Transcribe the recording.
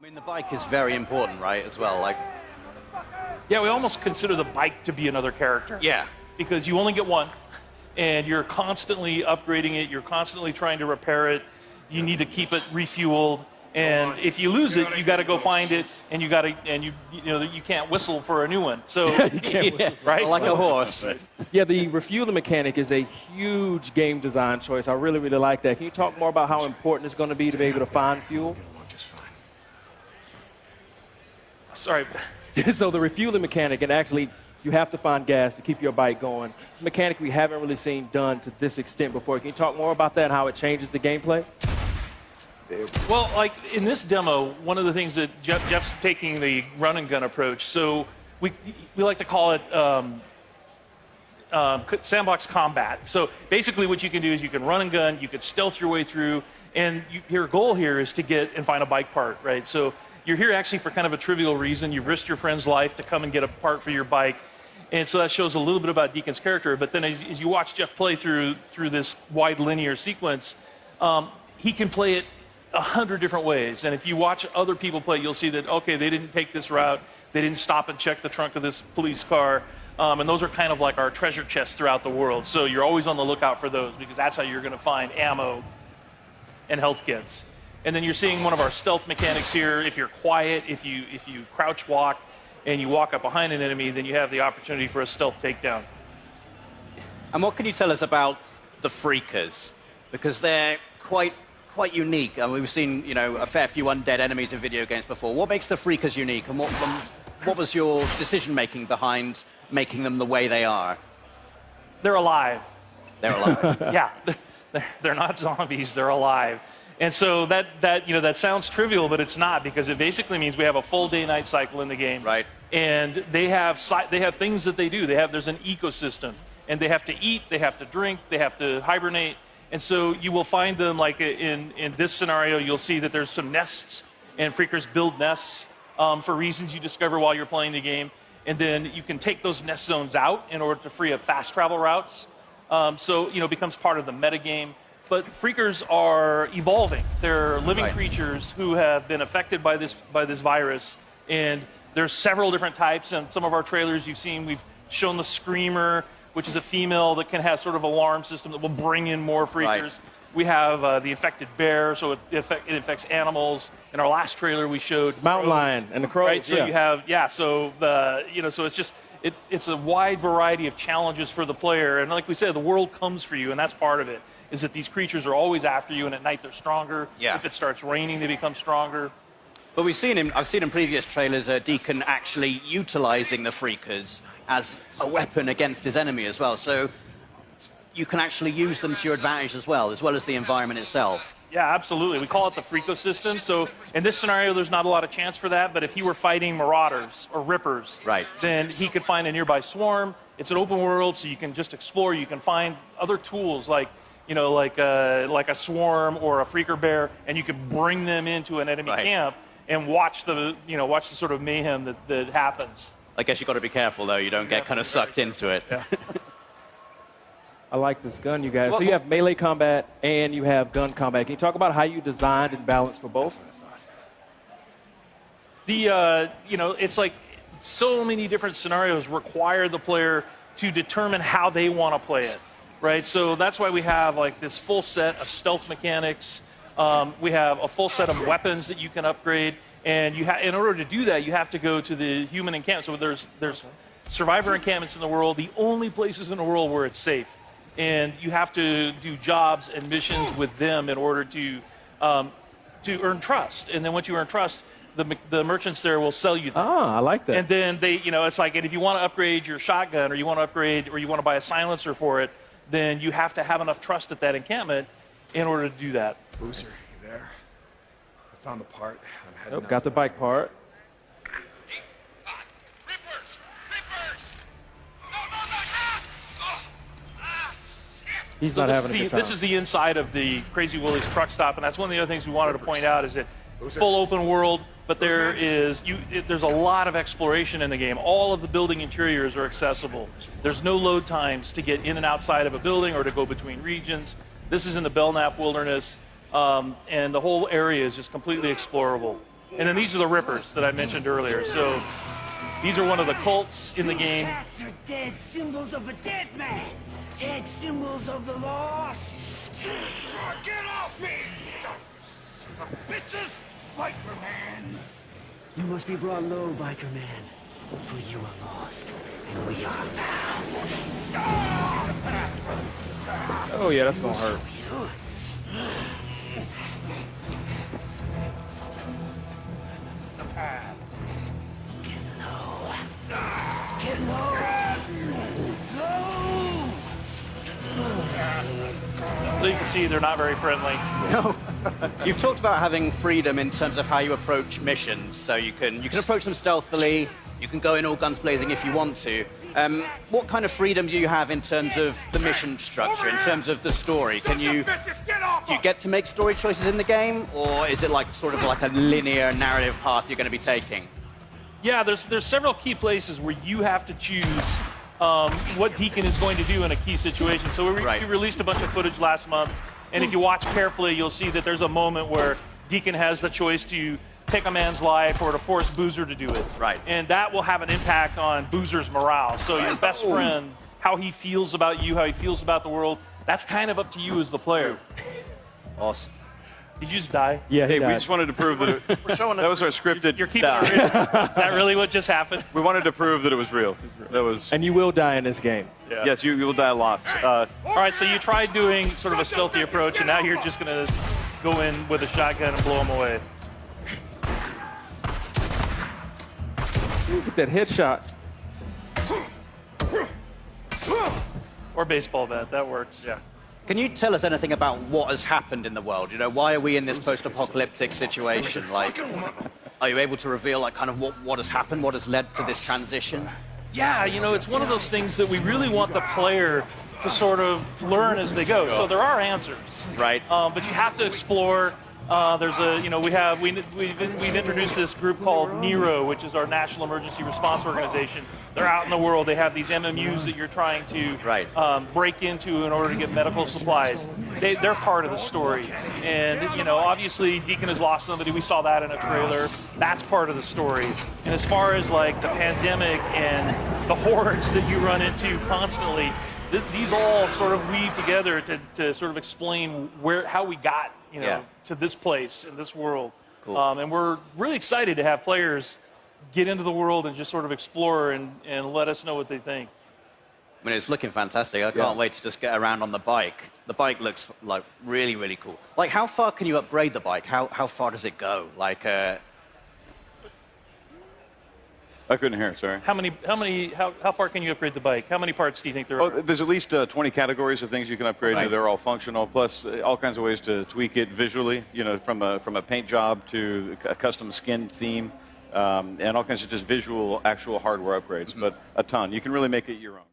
I mean, the bike is very important, right, as well? Like, yeah, we almost consider the bike to be another character. yeah. Because you only get one, and you're constantly upgrading it. You're constantly trying to repair it. You need to keep it refueled. And if you lose it, you got to go find it, and you can't whistle for a new one. So You can't whistle. right, Like a horse. Yeah, the refueling mechanic is a huge game design choice. I really, really like that. Can you talk more about how important it's going to be to be able to find fuel? Sorry. So the refueling mechanic, and actually you have to find gas to keep your bike going. It's a mechanic we haven't really seen done to this extent before. Can you talk more about that and how it changes the gameplay? Well, like in this demo, one of the things that Jeff's taking the run and gun approach. So we like to call it sandbox combat. So basically what you can do is you can run and gun, you can stealth your way through, and your goal here is to get and find a bike part, right? So you're here actually for kind of a trivial reason. You've risked your friend's life to come and get a part for your bike. And so that shows a little bit about Deacon's character. But then as you watch Jeff play through this wide linear sequence, he can play it 100 different ways. And if you watch other people play, you'll see that, okay, they didn't take this route. They didn't stop and check the trunk of this police car. And those are kind of like our treasure chests throughout the world. So you're always on the lookout for those because that's how you're going to find ammo and health kits. And then you're seeing one of our stealth mechanics here. If you're quiet, if you crouch walk and you walk up behind an enemy, then you have the opportunity for a stealth takedown. And what can you tell us about the Freakers? Because they're quite unique. I mean, we've seen, a fair few undead enemies in video games before. What makes the Freakers unique, and what was your decision-making behind making them the way they are? They're alive. They're alive. Yeah, they're not zombies. They're alive. And so that sounds trivial, but it's not, because it basically means we have a full day-night cycle in the game. Right. And they have things that they do. There's an ecosystem, and they have to eat, they have to drink, they have to hibernate. And so you will find them, like in this scenario, you'll see that there's some nests, and Freakers build nests for reasons you discover while you're playing the game. And then you can take those nest zones out in order to free up fast travel routes. So it becomes part of the metagame. But Freakers are evolving. They're living creatures who have been affected by this virus. And there's several different types. And some of our trailers you've seen, we've shown the Screamer, which is a female that can have sort of alarm system that will bring in more Freakers. Right. We have the infected bear, so it affects animals. In our last trailer, we showed mountain lion and the crows. Right, so you have so it's just it's a wide variety of challenges for the player. And like we said, the world comes for you, and that's part of it. Is that these creatures are always after you, and at night they're stronger. Yeah. If it starts raining, they become stronger. But I've seen in previous trailers Deacon actually utilizing the Freakers as a weapon against his enemy as well. So you can actually use them to your advantage as well as the environment itself. Yeah, absolutely. We call it the Freakosystem. So in this scenario, there's not a lot of chance for that. But if he were fighting Marauders or Rippers, then he could find a nearby swarm. It's an open world, so you can just explore. You can find other tools like a swarm or a Freaker bear, and you can bring them into an enemy camp and watch the sort of mayhem that happens. I guess you've got to be careful, though. You don't get kind of sucked into it. Yeah. I like this gun, you guys. So you have melee combat and you have gun combat. Can you talk about how you designed and balanced for both? It's like so many different scenarios require the player to determine how they want to play it, right? So that's why we have like this full set of stealth mechanics. We have a full set of weapons that you can upgrade, and in order to do that, you have to go to the human encampment. So there's survivor encampments in the world, the only places in the world where it's safe. And you have to do jobs and missions with them in order to earn trust. And then once you earn trust, the merchants there will sell you them. Ah, I like that. And then it's like, and if you want to upgrade your shotgun, or you want to buy a silencer for it, then you have to have enough trust at that encampment in order to do that. Boozer, you there? I found the part. I'm heading Got the bike part. He's not having a good time. This is the inside of the Crazy Willie's truck stop, and that's one of the other things we wanted to point out is that it's full open world, but there's a lot of exploration in the game. All of the building interiors are accessible. There's no load times to get in and outside of a building or to go between regions. This is in the Belknap Wilderness, and the whole area is just completely explorable. And then these are the Rippers that I mentioned earlier. So these are one of the cults in the game. Tats are dead symbols of a dead man. Dead symbols of the lost. Get off me! Bitches! Viper Man! You must be brought low, Biker Man. For you are lost, and we are found. Oh yeah, that's gonna hurt. Get low! Low! So you can see they're not very friendly. You've talked about having freedom in terms of how you approach missions, so you can approach them stealthily, you can go in all guns blazing if you want to. What kind of freedom do you have in terms of the mission structure, in terms of the story? Can you Bitches, get off! do you get to make story choices in the game, or is it like sort of like a linear narrative path you're going to be taking? Yeah, there's several key places where you have to choose what Deacon is going to do in a key situation. So we released a bunch of footage last month, and if you watch carefully, you'll see that there's a moment where Deacon has the choice to take a man's life or to force Boozer to do it. Right. And that will have an impact on Boozer's morale. So your best friend, how he feels about you, how he feels about the world, that's kind of up to you as the player. Awesome. Did you just die? Yeah, he Hey, we died. just wanted to prove that that was our scripted. You're keeping it real. Is that really what just happened? We wanted to prove that it was real. That was. And you will die in this game. Yes, you will die lots. All right, so you tried doing sort of a stealthy approach, and now you're just going to go in with a shotgun and blow them away. Get that headshot. Or baseball bat, that works. Yeah. Can you tell us anything about what has happened in the world? You know, why are we in this post-apocalyptic situation? Like, are you able to reveal like kind of what has happened, what has led to this transition? Yeah, you know, it's one of those things that we really want the player to sort of learn as they go. So there are answers, Right. but you have to explore. There's a, you know, we've introduced this group called NERO, which is our National Emergency Response Organization. They're out in the world. They have these MMUs that you're trying to break into in order to get medical supplies. They're part of the story. And, you know, obviously Deacon has lost somebody. We saw that in a trailer. That's part of the story. And as far as like the pandemic and the hordes that you run into constantly, these all sort of weave together to sort of explain how we got, you know, to this place in this world. Cool. And we're really excited to have players get into the world and just sort of explore and let us know what they think. I mean, it's looking fantastic. I can't wait to just get around on the bike. The bike looks like really, really cool. Like, how far can you upgrade the bike? How far does it go? Like, I couldn't hear. Sorry. How far can you upgrade the bike? How many parts do you think there are? Oh, there's at least 20 categories of things you can upgrade. Nice. They're all functional, plus all kinds of ways to tweak it visually. You know, from a paint job to a custom skin theme, and all kinds of just visual, actual hardware upgrades. But a ton. You can really make it your own.